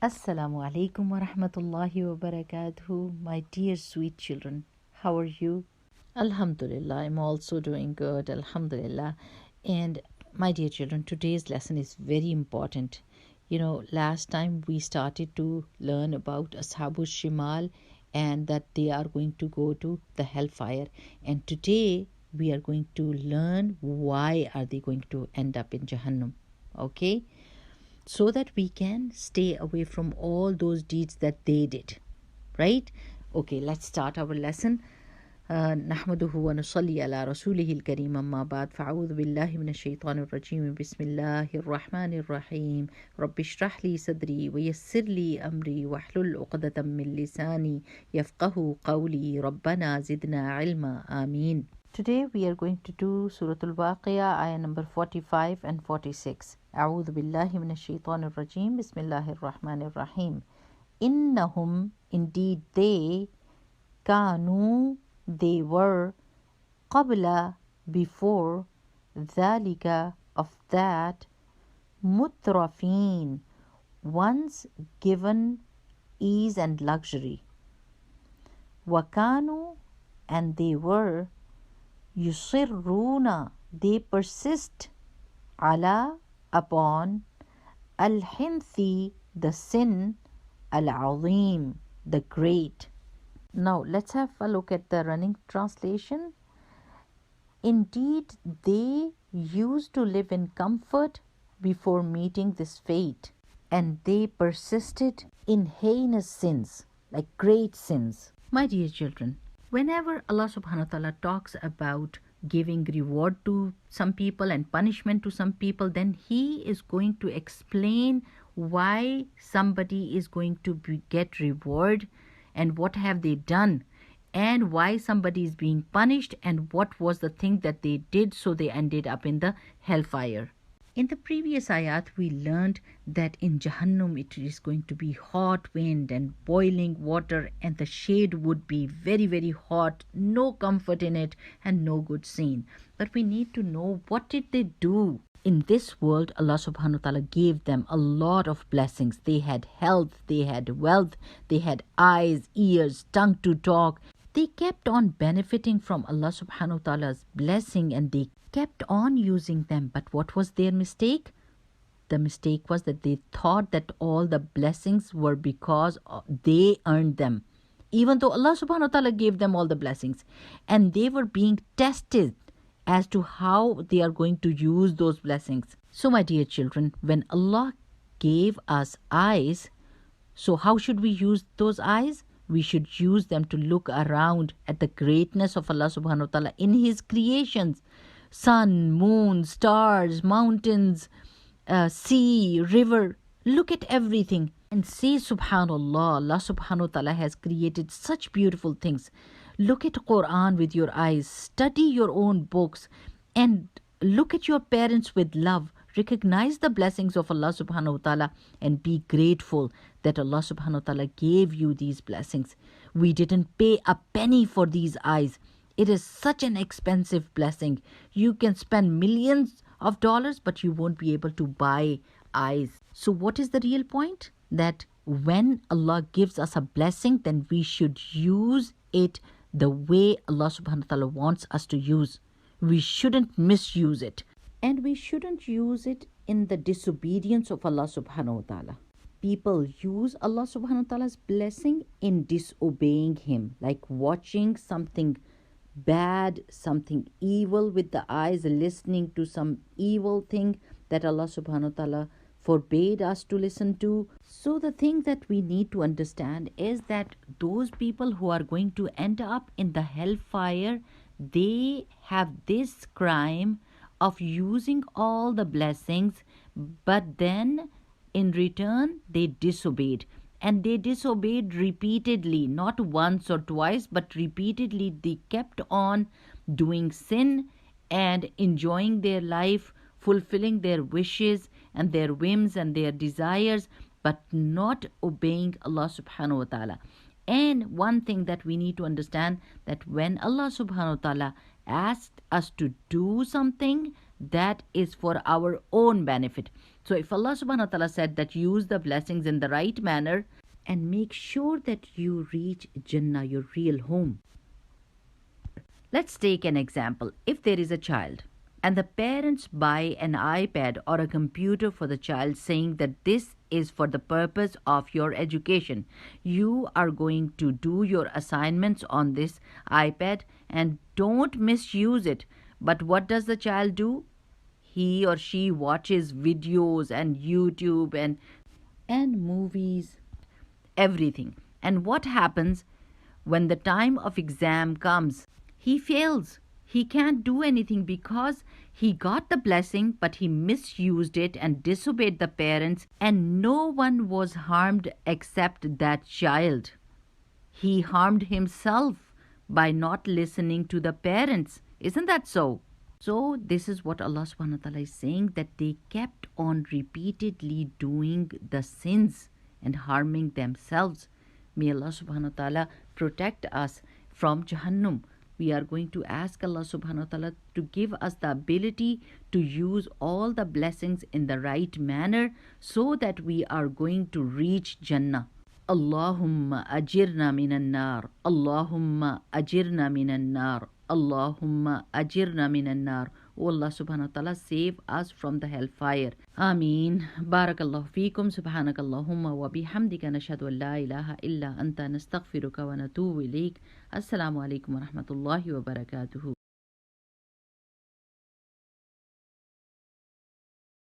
Assalamu alaikum wa rahmatullahi wa barakatuhu, my dear sweet children. How are you? Alhamdulillah, I'm also doing good, Alhamdulillah. And my dear children, today's lesson is very important. Last time we started to learn about Ashabu Shimal and that they are going to go to the hellfire. And today we are going to learn why are they going to end up in Jahannam. Okay? So that we can stay away from all those deeds that they did, right? Okay, let's start our lesson. نحمده ونصلي على رسوله الكريم أما بعد فأعوذ بالله من الشيطان الرجيم بسم الله الرحمن الرحيم رب اشرح لي صدري ويسر لي أمري واحلل عقدة من لساني يفقه قولي ربنا زدنا علما آمين. Today we are going to do Surah Al-Waqiah, ayah number 45 and 46. أعوذ بالله من الشيطان الرجيم بسم الله الرحمن الرحيم. إنهم, indeed they, كانوا, they were, قبل, before, ذلك, of that, مترفين, once given ease and luxury. وكانوا, and they were, يصرون, they persist, على, upon, الحنث, the sin, العظيم, the great. Now let's have a look at the running translation. Indeed, they used to live in comfort before meeting this fate, and they persisted in heinous sins, like great sins. My dear children, whenever Allah subhanahu wa ta'ala talks about giving reward to some people and punishment to some people, then He is going to explain why somebody is going to get reward and what have they done, and why somebody is being punished and what was the thing that they did so they ended up in the hellfire. In the previous ayat, we learned that in Jahannam it is going to be hot wind and boiling water, and the shade would be very, very hot, no comfort in it, and no good scene. But we need to know, what did they do? In this world, Allah subhanahu wa ta'ala gave them a lot of blessings. They had health, they had wealth, they had eyes, ears, tongue to talk. They kept on benefiting from Allah subhanahu wa ta'ala's blessing, and they kept on using them. But what was their mistake? The mistake was that they thought that all the blessings were because they earned them, even though Allah subhanahu wa ta'ala gave them all the blessings, and they were being tested as to how they are going to use those blessings. So my dear children, when Allah gave us eyes, so how should we use those eyes? We should use them to look around at the greatness of Allah subhanahu wa ta'ala in His creations. Sun, moon, stars, mountains, sea, river. Look at everything and say subhanallah, Allah subhanahu wa ta'ala has created such beautiful things. Look at Quran with your eyes, study your own books, and look at your parents with love. Recognize the blessings of Allah subhanahu wa ta'ala and be grateful that Allah subhanahu wa ta'ala gave you these blessings. We didn't pay a penny for these eyes. It is such an expensive blessing. You can spend millions of dollars, but you won't be able to buy eyes. So what is the real point? That when Allah gives us a blessing, then we should use it the way Allah subhanahu wa ta'ala wants us to use. We shouldn't misuse it. And we shouldn't use it in the disobedience of Allah subhanahu wa ta'ala. People use Allah subhanahu wa ta'ala's blessing in disobeying Him, like watching something bad, something evil with the eyes, listening to some evil thing that Allah subhanahu wa ta'ala forbade us to listen to. So the thing that we need to understand is that those people who are going to end up in the hellfire, they have this crime of using all the blessings, but then in return they disobeyed. And they disobeyed repeatedly, not once or twice, but repeatedly. They kept on doing sin and enjoying their life, fulfilling their wishes and their whims and their desires, but not obeying Allah subhanahu wa ta'ala. And one thing that we need to understand, that when Allah subhanahu wa ta'ala asked us to do something, that is for our own benefit. So if Allah subhanahu wa ta'ala said that use the blessings in the right manner and make sure that you reach Jannah, your real home. Let's take an example. If there is a child and the parents buy an iPad or a computer for the child saying that this is for the purpose of your education. You are going to do your assignments on this iPad and don't misuse it. But what does the child do? He or she watches videos and YouTube and movies, everything. And what happens when the time of exam comes? He fails. He can't do anything because he got the blessing, but he misused it and disobeyed the parents, and no one was harmed except that child. He harmed himself by not listening to the parents. Isn't that so? So this is what Allah subhanahu wa ta'ala is saying, that they kept on repeatedly doing the sins and harming themselves. May Allah subhanahu wa ta'ala protect us from Jahannam. We are going to ask Allah subhanahu wa ta'ala to give us the ability to use all the blessings in the right manner so that we are going to reach Jannah. Allahumma ajirna minan nar. Allahumma ajirna minan nar. Allahumma ajirna minan nar. O Allah subhanahu wa ta'ala, save us from the hellfire. Ameen. Barakallahu feekum. Subhanakallahumma wa bihamdika nashhadu an la ilaha illa anta nastaghfiruka wa natubu ilayk. Assalamu alaikum wa rahmatullahi wa barakatuhu.